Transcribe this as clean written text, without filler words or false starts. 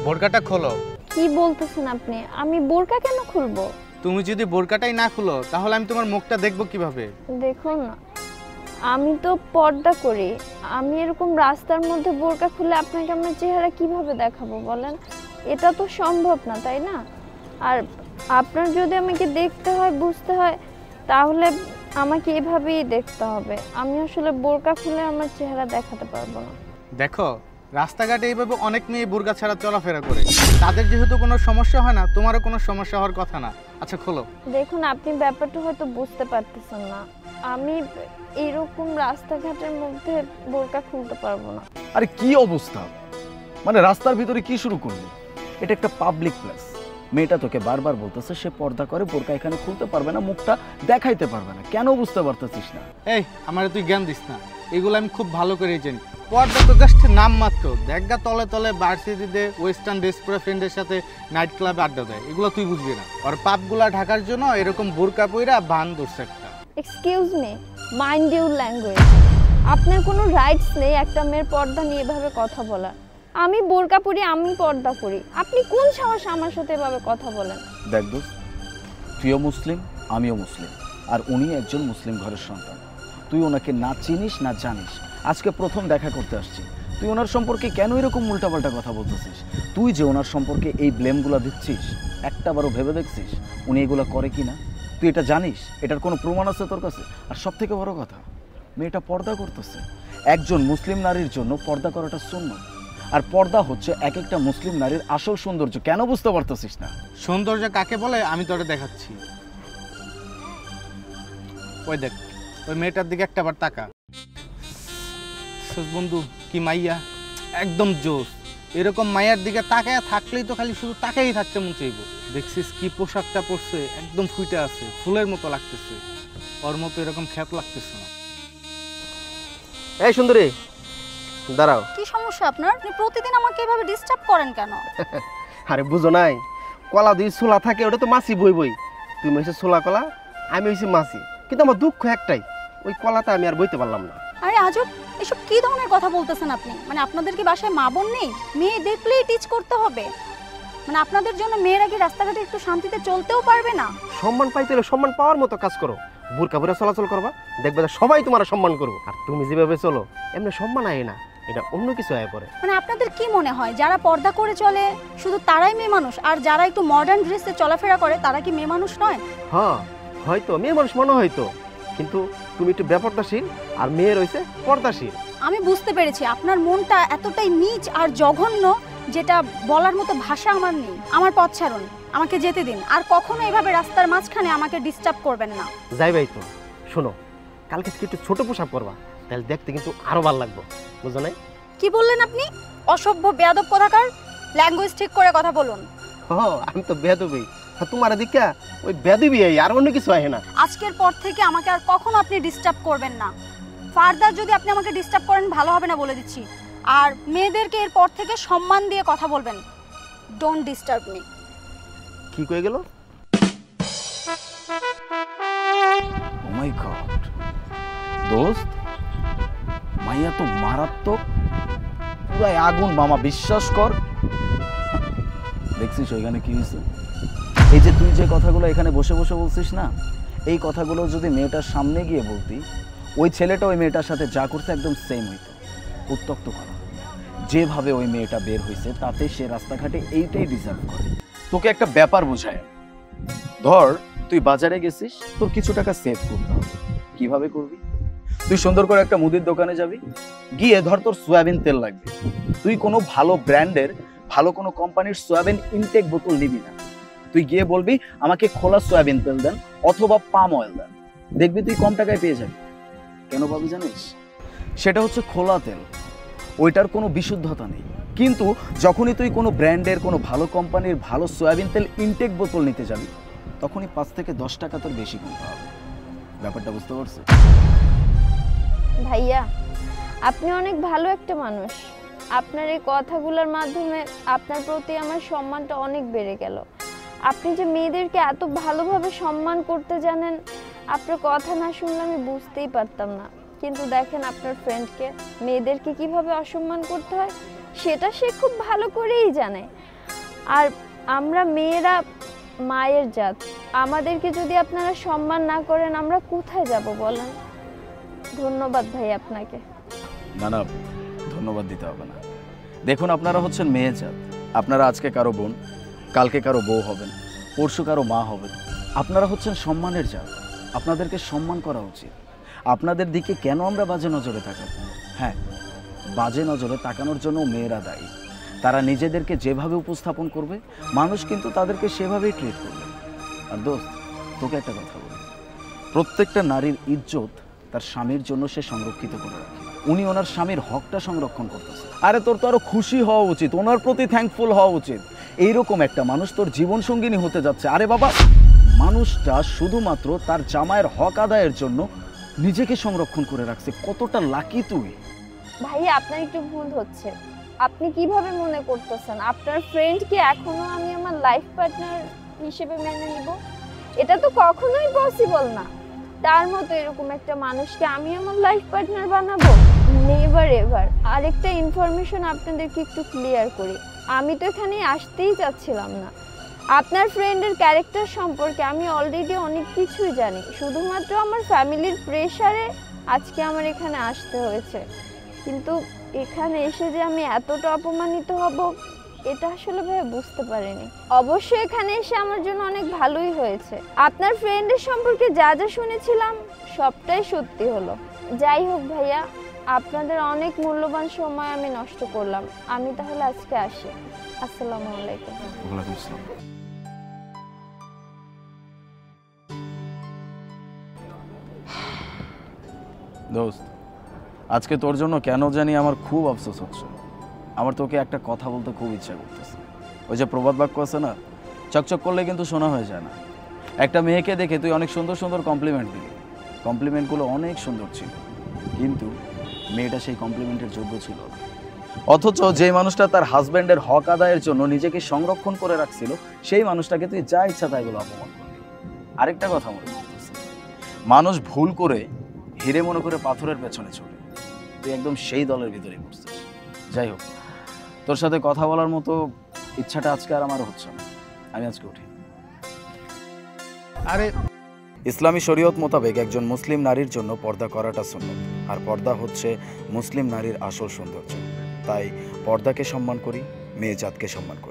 বোরকাটা খোলো। কি বলতেছেন আপনি? আমি বোরকা কেন খুলবো? তুমি যদি বোরকাটাই না খুলো তাহলে আমি তোমার মুখটা দেখবো কিভাবে? দেখুন, আমি তো পর্দা করি। আমি এরকম রাস্তার মধ্যে বোরকা খুলে আপনাকে আমার চেহারা কিভাবে দেখাবো বলেন? এটা তো সম্ভব না, তাই না? আর আপনার যদি আমাকে দেখতে হয়, বুঝতে হয়, তাহলে আমাকে এভাবেই দেখতে হবে। আমি আসলে বোরকা খুলে আমার চেহারা দেখাতে পারবো না। দেখো, রাস্তাঘাটে এইভাবে অনেক মেয়ে বোরকা ছাড়া চলাফেরা করে। তাদের যেহেতু কোনো সমস্যা হয় না, তোমারও কোনো সমস্যা হওয়ার কথা না। আচ্ছা খোলো। দেখুন, আপনি ব্যাপারটা হয়তো বুঝতে পারতেছেন না। আমি এরকম রাস্তাঘাটের মধ্যে বোরকা খুলতে পারবো না। আরে কি অবস্থা, মানে রাস্তার ভিতরে কি শুরু করলি? এটা একটা পাবলিক প্লেস। মেয়েটা তোকে বারবার বলতেছে সে পর্দা করে, বোরকা এখানে খুলতে পারবে না, মুখটা দেখাইতে পারবে না। কেন বুঝতে পারতেছিস না? এই আমারে তুই জ্ঞান দিস না, এগুলো আমি খুব ভালো করে জানি। পর্দা তো জাস্ট নাম মাত্র। দেখা তলে তলে ভার্সিটিতে ওয়েস্টার্ন ড্রেস পরে ফ্রেন্ডের সাথে নাইট ক্লাবে আড্ডা দেয়, এগুলো তুই বুঝবি না। আর পাপগুলা ঢাকার জন্য এরকম বোরকা পইরা বান ধরছে একটা। Excuse me, mind your language. আপনার কোনো রাইটস নেই একটা মেয়ের পর্দা নিয়ে এভাবে কথা বলার। আমি বোরকা পরি, আমি পর্দা করি। আপনি কোন সাহসে আমার সাথে এভাবে কথা বলেন? দেখ দোস্ত, তুইও মুসলিম, আমিও মুসলিম, আর উনি একজন মুসলিম ঘরের সন্তান। তুই ওনাকে না চিনিস না জানিস, আজকে প্রথম দেখা করতে আসছি। তুই ওনার সম্পর্কে কেন এরকম উল্টাপাল্টা কথা বলতেছিস? তুই যে ওনার সম্পর্কে এই ব্লেমগুলো দিচ্ছিস, একটাবারও ভেবে দেখছিস উনি এগুলো করে কি না? তুই এটা জানিস? এটার কোনো প্রমাণ আছে তোর কাছে? আর সব থেকে বড় কথা, মেয়েটা পর্দা করতেছে। একজন মুসলিম নারীর জন্য পর্দা করাটা সুন্নাত, আর পর্দা হচ্ছে এক একটা মুসলিম নারীর আসল সৌন্দর্য। কেন বুঝতে পারতেছিস না? সৌন্দর্য কাকে বলে আমি তোরে দেখাচ্ছি। ওই দেখ, ওই মেয়েটার দিকে একটাবার তাকা। বন্ধু কি মাইয়া, একদম জোস। এরকম মাইয়ার দিকে তাকায় থাকলেই তো খালি শুধু তাকাই থাকতে মন চাইব। দেখছিস কি পোশাকটা পরছে, একদম ফুটে আছে, ফুলের মতো লাগতেছে। ওর মতো এরকম খ্যাত লাগতেছে না। এই সুন্দরী, দাঁড়াও। কি সমস্যা আপনার? আপনি প্রতিদিন আমাকে এভাবে ডিস্টার্ব করেন কেন? আরে বুঝো নাই, কলা দুই ছোলা থাকে, ওটা তো মাছি বই বই। তুমি হয়েছে ছোলা কলা, আমি হয়েছি মাছি। কিন্তু আমার দুঃখ একটাই, ওই কলাটা আমি আর বইতে পারলাম না। আরে আজব, এসব কি ধরনের কথা বলতেছেন আপনি? মানে আপনাদের কি বাসায় মা বোন নেই? মেয়ে দেখলেই টিচ করতে হবে? মানে আপনাদের জন্য মেয়েরা কি রাস্তাঘাটে একটু শান্তিতে চলতেও পারবে না? সম্মান পাইতে হলে সম্মান পাওয়ার মতো কাজ করো। বুরকা বুড়া চলাচল করবা, দেখবে যে সবাই তোমার সম্মান করবো। আর তুমি যেভাবে চলো, এমনি সম্মান আয় না, এটা অন্য কিছু আয় পড়ে। মানে আপনাদের কি মনে হয় যারা পর্দা করে চলে শুধু তারাই মেয়ে মানুষ, আর যারা একটু মডার্ন ড্রেসে চলাফেরা করে তারা কি মেয়ে মানুষ নয়? হ্যাঁ হয়তো মেয়ে মানুষ মনে হয়তো, কিন্তু তুমি একটু বেপর্দাশীল আর মেয়ে রয়েছে পর্দাশীল। আমি বুঝতে পেরেছি আপনার মনটা এতটাই নীচ আর জঘন্য যেটা বলার মতো ভাষা আমার নেই। আমার পথ ছাড়ুন, আমাকে যেতে দিন। আর কখনো এভাবে রাস্তার মাঝখানে আমাকে ডিস্টার্ব করবেন না। যাই ভাই, তো শোনো, কালকে থেকে একটু ছোট পোশাক করবা, তাহলে দেখতে কিন্তু আরো ভালো লাগবে, বুঝো নাই? কি বললেন আপনি? অসভ্য বেয়াদব কোথাকার! ল্যাঙ্গুয়েজ ঠিক করে কথা বলুন। আমি তো বেয়াদবই, তোমার দিকে ওই বেয়াদবি আর অন্য কিছু আহে না। আজকের পর থেকে আমাকে আর কখনো আপনি ডিস্টার্ব করবেন না। ফার্দার যদি আপনি আমাকে ডিস্টার্ব করেন ভালো হবে না বলে দিচ্ছি। আর মেয়েদেরকে এরপর থেকে সম্মান দিয়ে কথা বলবেন। Don't disturb me. কি কয়ে গেল? ও মাই গড দোস্ত, মাইয়া তো মারাত্মক, পুরাই আগুন মামা, বিশ্বাস কর। দেখছিস ওইখানে কি হয়েছে? এই যে তুই যে কথাগুলো এখানে বসে বসে বলছিস না, এই কথাগুলো যদি মেয়েটার সামনে গিয়ে বলতি, ওই ছেলেটা ওই মেয়েটার সাথে যা করছে একদম সেম হইতো। উত্তক্ত করা, যেভাবে ওই মেয়েটা বের হয়েছে তাতে সে রাস্তাঘাটে এইটাই ডিজার্ভ করে। তোকে একটা ব্যাপার বোঝায়, ধর তুই বাজারে গেছিস, তোর কিছু টাকা সেভ করতে হবে। কিভাবে করবি? তুই সুন্দর করে একটা মুদির দোকানে যাবি, গিয়ে ধর তোর সয়াবিন তেল লাগবে। তুই কোনো ভালো ব্র্যান্ডের, ভালো কোনো কোম্পানির সয়াবিন ইনটেক বোতল নিবি না। তুই গিয়ে বলবি আমাকে খোলা সয়াবিন তেল দেন অথবা পাম অয়েল দেন, দেখবি তুই কম টাকায় পেয়ে যাবি। কেন পাবি জানিস? সেটা হচ্ছে খোলা তেল, ওইটার কোনো বিশুদ্ধতা নেই। কিন্তু যখনই তুই কোনো ব্র্যান্ডের, কোনো ভালো কোম্পানির ভালো সয়াবিন তেল ইনটেক বোতল নিতে যাবি, তখনই 5 থেকে 10 টাকা তোর বেশি কিনতে হবে। ব্যাপারটা বুঝতে পারছিস? ভাইয়া, আপনি অনেক ভালো একটা মানুষ। আপনার এই কথাগুলোর মাধ্যমে আপনার প্রতি আমার সম্মানটা অনেক বেড়ে গেল। আপনি যে মেয়েদেরকে এত ভালোভাবে সম্মান করতে জানেন, আপনার কথা না শুনলে আমি বুঝতেই পারতাম না। কিন্তু দেখেন আপনার ফ্রেন্ডকে মেয়েদেরকে কিভাবে অসম্মান করতে হয় সেটা সে খুব ভালো করেই জানে। আর আমরা মেয়েরা মায়ের জাত, আমাদেরকে যদি আপনারা সম্মান না করেন আমরা কোথায় যাব বলেন? ধন্যবাদ ভাই আপনাকে। না না, ধন্যবাদ দিতে হবে না। দেখুন, আপনারা হচ্ছেন মেয়ে জাত। আপনারা আজকে কারো বোন, কালকে কারো বউ হবেন, পরশু কারো মা হবেন। আপনারা হচ্ছেন সম্মানের জাত, আপনাদেরকে সম্মান করা উচিত। আপনাদের দিকে কেন আমরা বাজে নজরে তাকাবো? হ্যাঁ, বাজে নজরে তাকানোর জন্য মেয়েরা দায়ী। তারা নিজেদেরকে যেভাবে উপস্থাপন করবে মানুষ কিন্তু তাদেরকে সেভাবেই ট্রিট করবে। আর দোস্ত, তোকে একটা কথা বলি, প্রত্যেকটা নারীর ইজ্জত তার স্বামীর জন্য সে সংরক্ষিত করে রাখে। উনি ওনার স্বামীর হকটা সংরক্ষণ করতেছে। আরে তোর তো আরো খুশি হওয়া উচিত, ওনার প্রতি থ্যাঙ্কফুল হওয়া উচিত। এইরকম একটা মানুষ তোর জীবন সঙ্গিনী হতে যাচ্ছে। আরে বাবা, মানুষটা শুধুমাত্র তার জামাইয়ের হক আদায়ের জন্য নিজেকে সংরক্ষণ করে রাখছে। কতটা লাকি তুই! ভাই আপনার একটু ভুল হচ্ছে। আপনি কিভাবে মনে করতেছেন আপনার ফ্রেন্ডকে এখনো আমি আমার লাইফ পার্টনার হিসেবে মেনে নিব? এটা তো কখনোই পসিবল না। তার মতো এরকম একটা মানুষকে আমি আমার লাইফ পার্টনার বানাবো? Never ever. আরেকটা ইনফরমেশন আপনাদেরকে একটু ক্লিয়ার করি, আমি তো এখানে আসতেই চাচ্ছিলাম না। আপনার ফ্রেন্ডের ক্যারেক্টার সম্পর্কে আমি অলরেডি অনেক কিছুই জানি, শুধুমাত্র আমার ফ্যামিলির প্রেশারে আজকে আমার এখানে আসতে হয়েছে। কিন্তু এখানে এসে যে আমি এতটা অপমানিত হব এটা আসলে ভাই বুঝতে পারিনি। অবশ্যই এখানে এসে আমার জন্য অনেক ভালোই হয়েছে। আপনার ফ্রেন্ডের সম্পর্কে যা যা শুনেছিলাম সবটাই সত্যি হলো। যাই হোক ভাইয়া, আপনাদের অনেক মূল্যবান সময় আমি নষ্ট করলাম। আমি তাহলে আজকে আসি। আসসালামু আলাইকুম। ওয়ালাইকুম আসসালাম। দোস্ত, আজকে তোর জন্য কেন জানি আমার খুব আফসোস হচ্ছে। আমার তোকে একটা কথা বলতে খুব ইচ্ছা করতেছে। ওই যে প্রবাদ বাক্য আছে না, চকচক করলে কিন্তু শোনা হয়ে যায় না। একটা মেয়েকে দেখে তুই অনেক সুন্দর সুন্দর কমপ্লিমেন্ট দিলি, কমপ্লিমেন্টগুলো অনেক সুন্দর ছিল, কিন্তু মেয়েটা সেই কমপ্লিমেন্টের যোগ্য ছিল না। অথচ যে মানুষটা তার হাজব্যান্ডের হক আদায়ের জন্য নিজেকে সংরক্ষণ করে রাখছিল সেই মানুষটাকে তুই যা ইচ্ছা তাই বলে অপমান করলি। আরেকটা কথা মনে করতেছে, মানুষ ভুল করে হিরে মনে করে পাথরের পেছনে ছোটে। তুই একদম সেই দলের ভিতরে পড়ছিস। যাই হোক, তোর সাথে কথা বলার মতো ইচ্ছাটা আজকে আর আমার হচ্ছে না। আমি আজকে উঠি। আরে ইসলামী শরীয়ত মোতাবেক একজন মুসলিম নারীর জন্য পর্দা করাটা সুন্নত, আর পর্দা হচ্ছে মুসলিম নারীর আসল সৌন্দর্য। তাই পর্দাকে সম্মান করি, মেয়ে জাতকে সম্মান করি।